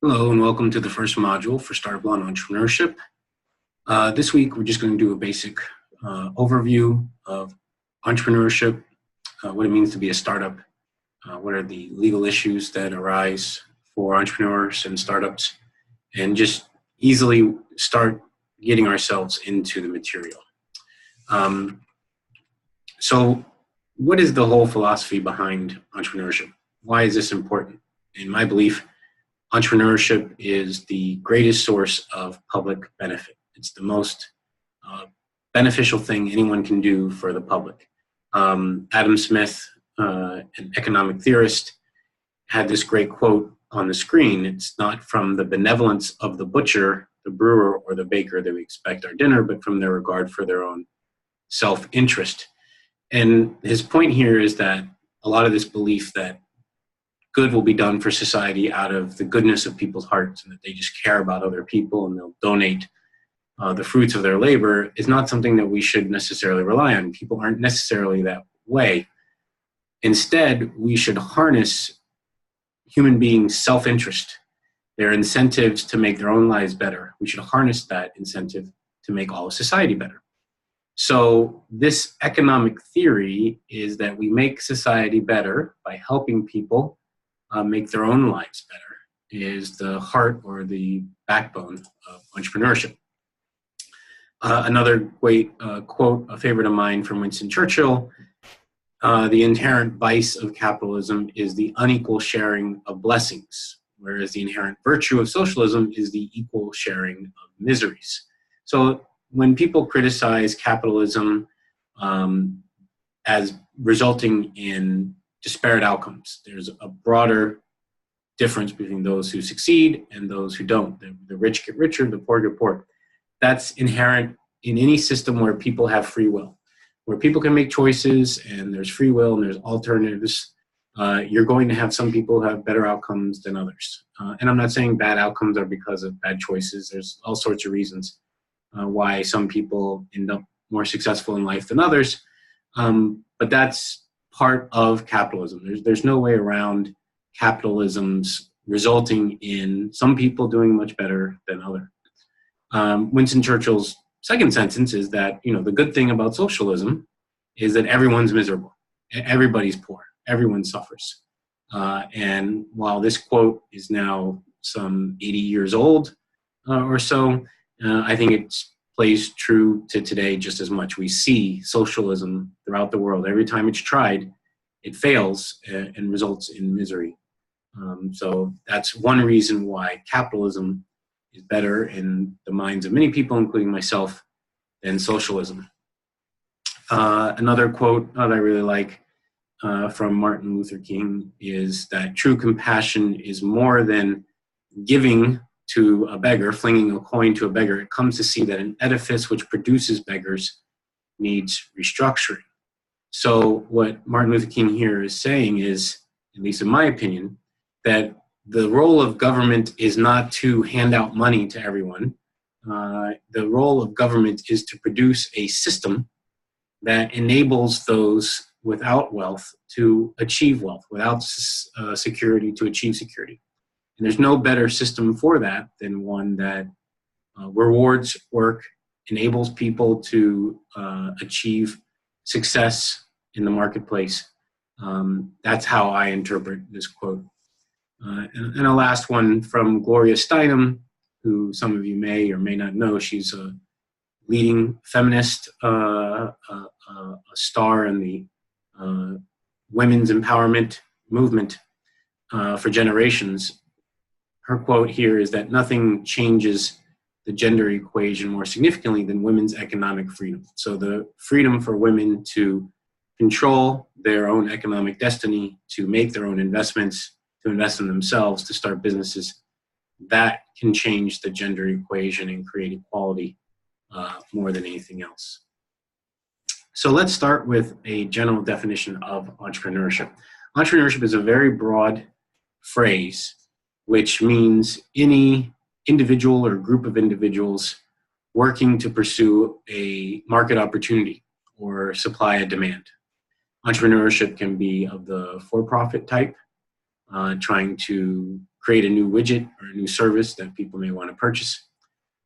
Hello and welcome to the first module for Startup Law and Entrepreneurship. This week we're just going to do a basic overview of entrepreneurship, what it means to be a startup, what are the legal issues that arise for entrepreneurs and startups, and just easily start getting ourselves into the material. So what is the whole philosophy behind entrepreneurship? Why is this important? In my belief, entrepreneurship is the greatest source of public benefit. It's the most beneficial thing anyone can do for the public. Adam Smith, an economic theorist, had this great quote on the screen. It's not from the benevolence of the butcher, the brewer, or the baker that we expect our dinner, but from their regard for their own self-interest. And his point here is that a lot of this belief that good will be done for society out of the goodness of people's hearts and that they just care about other people and they'll donate the fruits of their labor is not something that we should necessarily rely on. People aren't necessarily that way. Instead, we should harness human beings' self-interest, their incentives to make their own lives better. We should harness that incentive to make all of society better. So this economic theory is that we make society better by helping people make their own lives better, is the heart or the backbone of entrepreneurship. Another great quote, a favorite of mine from Winston Churchill, the inherent vice of capitalism is the unequal sharing of blessings, whereas the inherent virtue of socialism is the equal sharing of miseries. So when people criticize capitalism as resulting in disparate outcomes, there's a broader difference between those who succeed and those who don't. The rich get richer, the poor get poorer. That's inherent in any system where people have free will, where people can make choices and there's free will and there's alternatives. You're going to have some people who have better outcomes than others. And I'm not saying bad outcomes are because of bad choices. There's all sorts of reasons why some people end up more successful in life than others. But that's part of capitalism. There's no way around capitalism's resulting in some people doing much better than others. Winston Churchill's second sentence is that, the good thing about socialism is that everyone's miserable. Everybody's poor. Everyone suffers. And while this quote is now some 80 years old or so, I think it plays true to today just as much. We see socialism throughout the world. Every time it's tried, it fails and results in misery. So that's one reason why capitalism is better in the minds of many people, including myself, than socialism. Another quote that I really like from Martin Luther King is that true compassion is more than giving to a beggar, flinging a coin to a beggar. It comes to see that an edifice which produces beggars needs restructuring. So what Martin Luther King here is saying is, at least in my opinion, that the role of government is not to hand out money to everyone. The role of government is to produce a system that enables those without wealth to achieve wealth, without security to achieve security. And there's no better system for that than one that rewards work, enables people to achieve success in the marketplace. That's how I interpret this quote. And a last one from Gloria Steinem, who some of you may or may not know. She's a leading feminist, a star in the women's empowerment movement for generations. Her quote here is that nothing changes the gender equation more significantly than women's economic freedom. So the freedom for women to control their own economic destiny, to make their own investments, to invest in themselves, to start businesses, that can change the gender equation and create equality more than anything else. So let's start with a general definition of entrepreneurship. Entrepreneurship is a very broad phrase, which means any individual or group of individuals working to pursue a market opportunity or supply a demand. Entrepreneurship can be of the for-profit type. trying to create a new widget or a new service that people may want to purchase.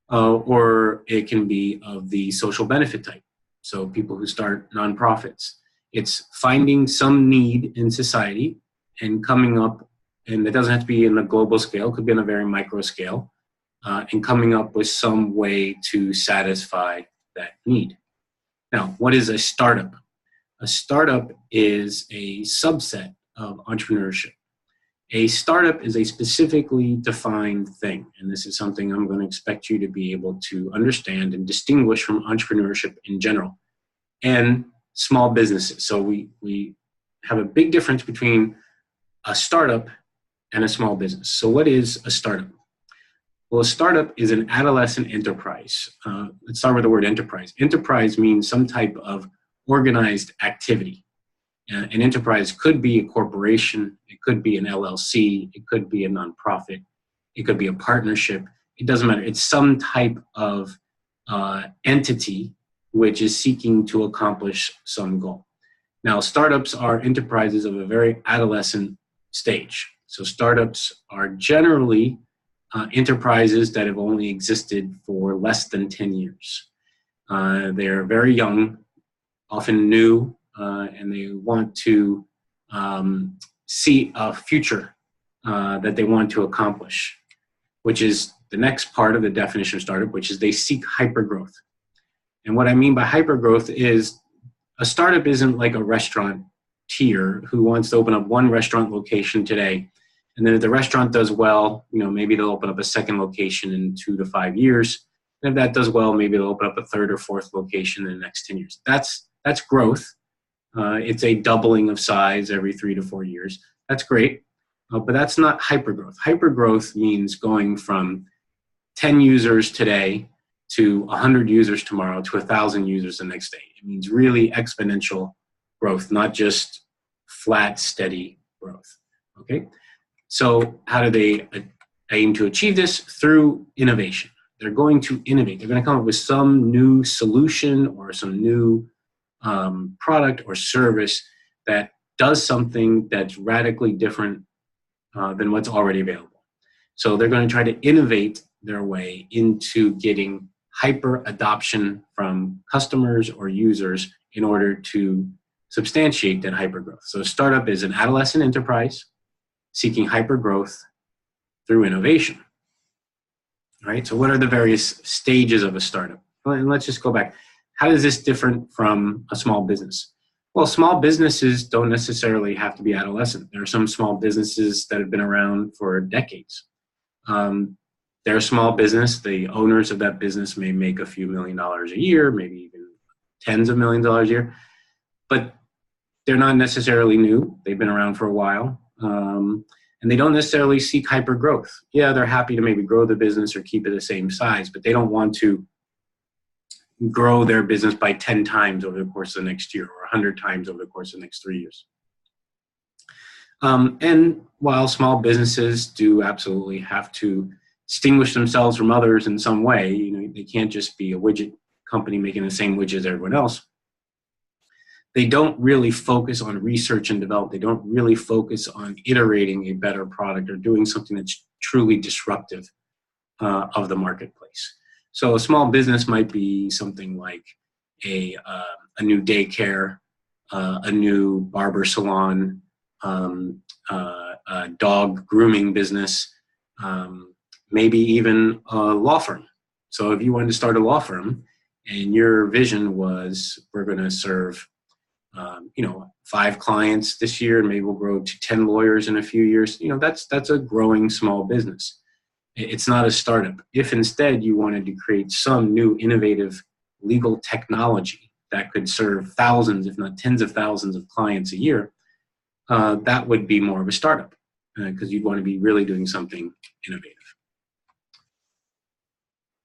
Or it can be of the social benefit type. So people who start nonprofits. It's finding some need in society and coming up, and it doesn't have to be in a global scale, it could be on a very micro scale, and coming up with some way to satisfy that need. Now, what is a startup? A startup is a subset of entrepreneurship. A startup is a specifically defined thing, and this is something I'm going to expect you to be able to understand and distinguish from entrepreneurship in general and small businesses. So we have a big difference between a startup and a small business. So what is a startup? Well, a startup is an adolescent enterprise. Let's start with the word enterprise. Enterprise means some type of organized activity. An enterprise could be a corporation, it could be an LLC, it could be a nonprofit, it could be a partnership. It doesn't matter. It's some type of entity which is seeking to accomplish some goal. Now, startups are enterprises of a very adolescent stage. So startups are generally enterprises that have only existed for less than 10 years. They're very young, often new, and they want to see a future that they want to accomplish, which is the next part of the definition of startup, which is they seek hypergrowth. And what I mean by hypergrowth is a startup isn't like a restaurateur who wants to open up one restaurant location today. And then if the restaurant does well, maybe they'll open up a second location in 2 to 5 years. And if that does well, maybe they'll open up a third or fourth location in the next 10 years. That's growth. It's a doubling of size every 3 to 4 years. That's great, but that's not hypergrowth. Hypergrowth means going from 10 users today to 100 users tomorrow to 1,000 users the next day. It means really exponential growth, not just flat, steady growth. Okay, so how do they aim to achieve this? Through innovation. They're going to innovate. They're going to come up with some new solution or some new product or service that does something that's radically different than what's already available. So they're going to try to innovate their way into getting hyper adoption from customers or users in order to substantiate that hypergrowth. So a startup is an adolescent enterprise seeking hypergrowth through innovation. All right, so what are the various stages of a startup? Well, and let's just go back. How is this different from a small business? Well, small businesses don't necessarily have to be adolescent. There are some small businesses that have been around for decades. They're a small business. The owners of that business may make a few $1 million a year, maybe even tens of millions of dollars a year, but they're not necessarily new. They've been around for a while, and they don't necessarily seek hyper growth. Yeah, they're happy to maybe grow the business or keep it the same size, but they don't want to grow their business by 10 times over the course of the next year or 100 times over the course of the next 3 years. And while small businesses do absolutely have to distinguish themselves from others in some way, they can't just be a widget company making the same widget as everyone else. They don't really focus on research and development. They don't really focus on iterating a better product or doing something that's truly disruptive of the marketplace. So a small business might be something like a new daycare, a new barber salon, a dog grooming business, maybe even a law firm. So if you wanted to start a law firm and your vision was we're going to serve 5 clients this year and maybe we'll grow to 10 lawyers in a few years, that's a growing small business. It's not a startup. If instead you wanted to create some new innovative legal technology that could serve thousands, if not tens of thousands of clients a year, that would be more of a startup because you'd want to be really doing something innovative.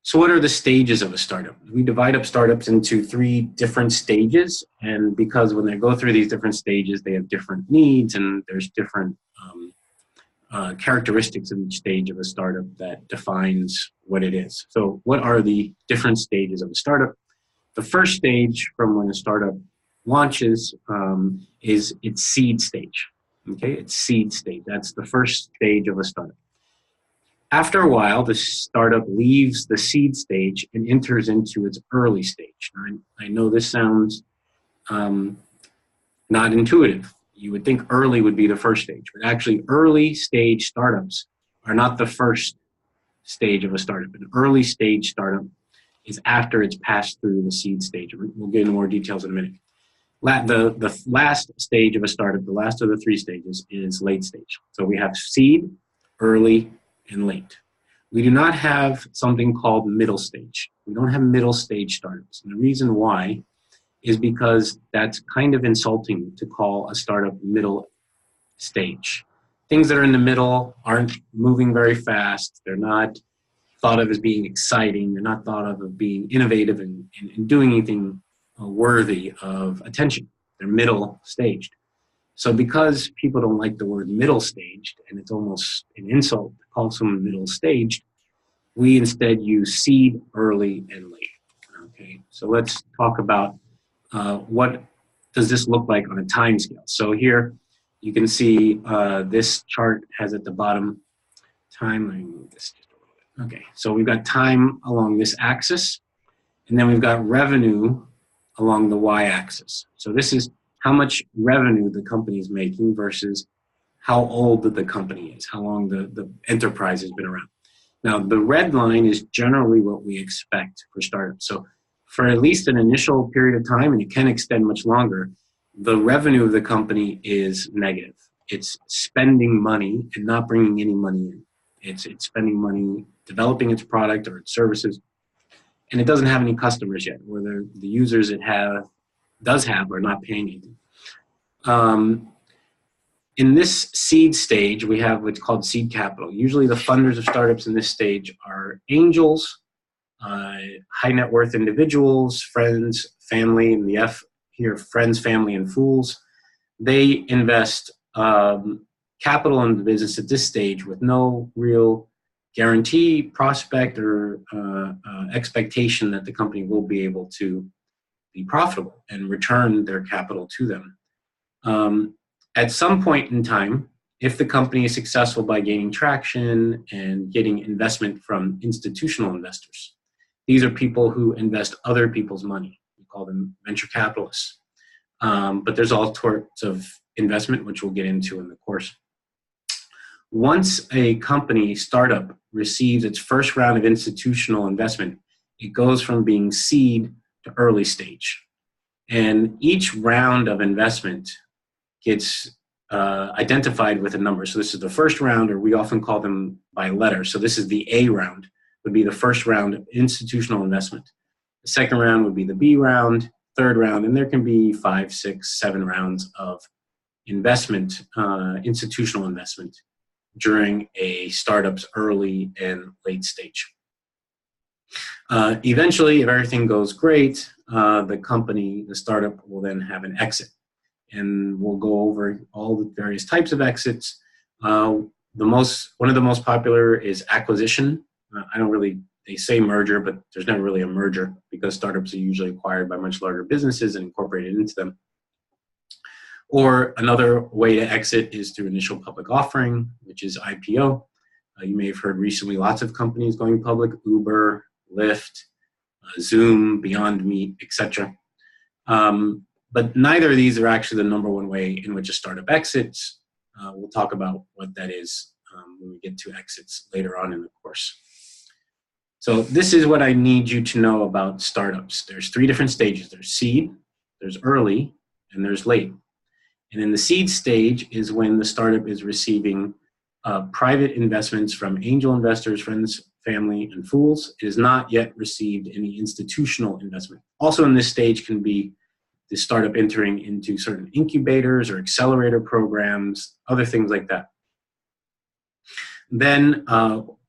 So what are the stages of a startup? We divide up startups into 3 different stages, and because when they go through these different stages, they have different needs and there's different characteristics of each stage of a startup that defines what it is. So what are the different stages of a startup? The first stage from when a startup launches is its seed stage. Okay, it's seed stage. That's the first stage of a startup. After a while, the startup leaves the seed stage and enters into its early stage. I know this sounds not intuitive. You would think early would be the first stage, but actually early stage startups are not the first stage of a startup. An early stage startup is after it's passed through the seed stage. We'll get into more details in a minute. The last stage of a startup, the last of the three stages, is late stage. So we have seed, early, and late. We do not have something called middle stage. We don't have middle stage startups. And the reason why is because that's kind of insulting to call a startup middle stage. Things that are in the middle aren't moving very fast. They're not thought of as being exciting. They're not thought of as being innovative and doing anything worthy of attention. They're middle staged. So because people don't like the word middle staged, and it's almost an insult to call someone middle staged, we instead use seed, early, and late. Okay, so let's talk about what does this look like on a time scale. So here you can see this chart has at the bottom time. Let me move this just a little bit. Okay, so we've got time along this axis, and then we've got revenue along the y-axis. So this is how much revenue the company is making versus how old the company is, how long the enterprise has been around. Now, the red line is generally what we expect for startups. So for at least an initial period of time, and it can extend much longer, the revenue of the company is negative. It's spending money and not bringing any money in. It's spending money developing its product or its services, and it doesn't have any customers yet, or the users it does have are not paying anything. In this seed stage, we have what's called seed capital. Usually the funders of startups in this stage are angels, high net worth individuals, friends, family, and the F here, friends, family, and fools. They invest capital in the business at this stage with no real guarantee, prospect, or expectation that the company will be able to be profitable and return their capital to them. At some point in time, if the company is successful by gaining traction and getting investment from institutional investors, these are people who invest other people's money. We call them venture capitalists. But there's all sorts of investment, which we'll get into in the course. Once a company startup receives its first round of institutional investment, it goes from being seed to early stage. And each round of investment gets identified with a number. So this is the first round, or we often call them by letter. So this is the A round, would be the first round of institutional investment. The second round would be the B round, third round, and there can be 5, 6, 7 rounds of investment, institutional investment during a startup's early and late stage. Eventually, if everything goes great, the startup will then have an exit. And we'll go over all the various types of exits. One of the most popular is acquisition. They say merger, but there's never really a merger because startups are usually acquired by much larger businesses and incorporated into them. Or another way to exit is through initial public offering, which is IPO. You may have heard recently lots of companies going public: Uber, Lyft, Zoom, Beyond Meat, etc. But neither of these are actually the number one way in which a startup exits. We'll talk about what that is when we get to exits later on in the course. So this is what I need you to know about startups. There's 3 different stages. There's seed, there's early, and there's late. And in the seed stage is when the startup is receiving private investments from angel investors, friends, family, and fools. It has not yet received any institutional investment. Also in this stage can be the startup entering into certain incubators or accelerator programs, other things like that. Then,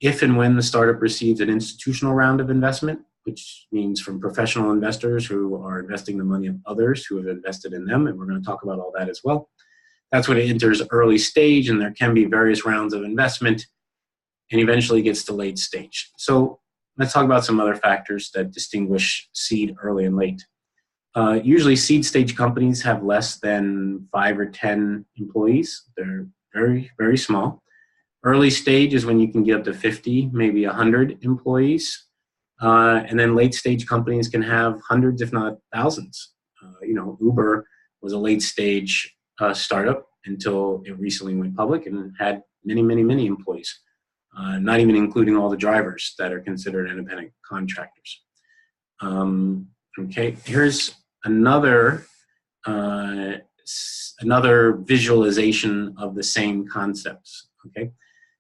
if and when the startup receives an institutional round of investment, which means from professional investors who are investing the money of others who have invested in them, and we're going to talk about all that as well, that's when it enters early stage, and there can be various rounds of investment, and eventually gets to late stage. So let's talk about some other factors that distinguish seed, early, and late. Usually seed stage companies have less than 5 or 10 employees. They're very, very small. Early stage is when you can get up to 50, maybe 100 employees. And then late stage companies can have hundreds, if not thousands. Uber was a late stage startup until it recently went public and had many, many, many employees, not even including all the drivers that are considered independent contractors. Okay, here's another visualization of the same concepts. Okay,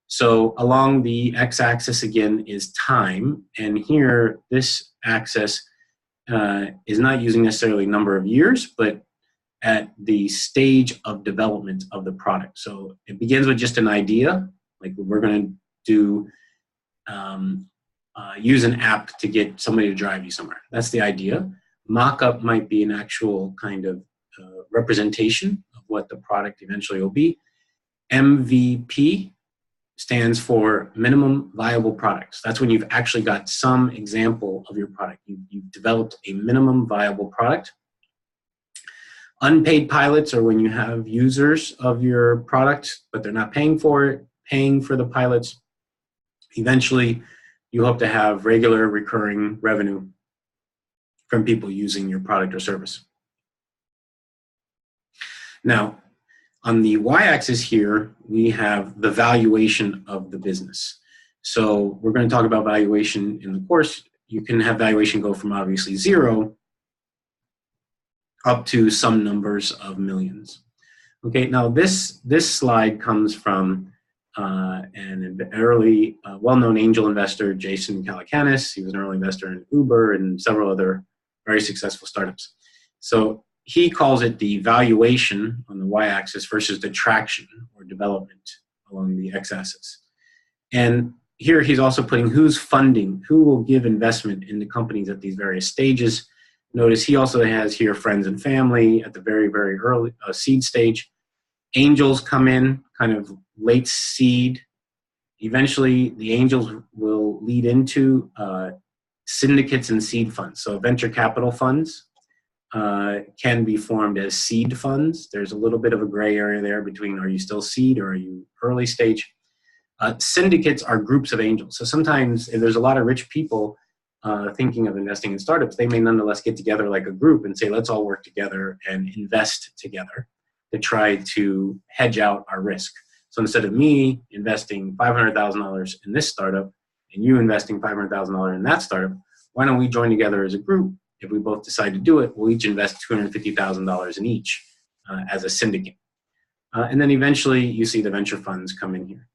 so along the x-axis again is time, and here this axis is not using necessarily number of years, but at the stage of development of the product. So it begins with just an idea, like we're going to do use an app to get somebody to drive you somewhere. That's the idea. Mock-up might be an actual kind of representation of what the product eventually will be. MVP stands for minimum viable products. That's when you've actually got some example of your product. You've developed a minimum viable product. Unpaid pilots are when you have users of your product, but they're not paying for it, paying for the pilots. Eventually, you hope to have regular recurring revenue from people using your product or service. Now, on the y-axis here, we have the valuation of the business. So we're going to talk about valuation in the course. You can have valuation go from obviously 0 up to some numbers of millions. Okay, now this slide comes from an early well-known angel investor, Jason Calacanis. He was an early investor in Uber and several other very successful startups. So he calls it the valuation on the y-axis versus the traction or development along the x-axis. And here he's also putting who's funding, who will give investment into companies at these various stages. Notice he also has here friends and family at the very, very early seed stage. Angels come in kind of late seed. Eventually, the angels will lead into syndicates and seed funds. So venture capital funds can be formed as seed funds. There's a little bit of a gray area there between are you still seed or are you early stage. Syndicates are groups of angels. So sometimes if there's a lot of rich people thinking of investing in startups, they may nonetheless get together like a group and say, let's all work together and invest together to try to hedge out our risk. So instead of me investing $500,000 in this startup and you investing $500,000 in that startup, why don't we join together as a group? If we both decide to do it, we'll each invest $250,000 in each as a syndicate. And then eventually you see the venture funds come in here.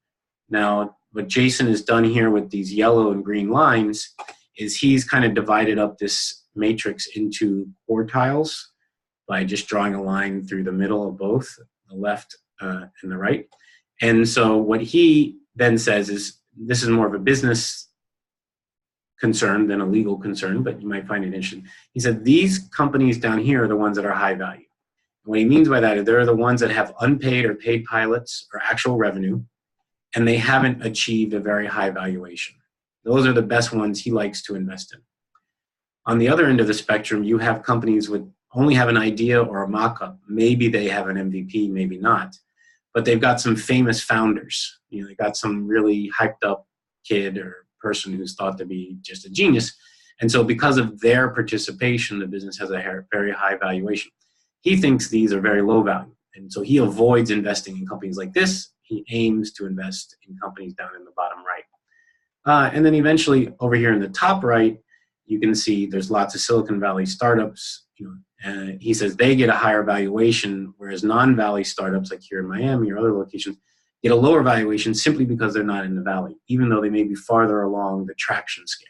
Now, what Jason has done here with these yellow and green lines is he's kind of divided up this matrix into quartiles by just drawing a line through the middle of both, the left and the right. And so what he then says is this is more of a business concern than a legal concern, but you might find it interesting. He said these companies down here are the ones that are high value. And what he means by that is they're the ones that have unpaid or paid pilots or actual revenue, and they haven't achieved a very high valuation. Those are the best ones he likes to invest in. On the other end of the spectrum, you have companies with only have an idea or a mock-up. Maybe they have an MVP, maybe not. But they've got some famous founders. You know, they got some really hyped up kid or person who's thought to be just a genius. And so because of their participation, the business has a very high valuation. He thinks these are very low value. And so he avoids investing in companies like this. He aims to invest in companies down in the bottom right. And then eventually over here in the top right, you can see there's lots of Silicon Valley startups. And he says they get a higher valuation, whereas non-Valley startups like here in Miami or other locations get a lower valuation simply because they're not in the Valley, even though they may be farther along the traction scale.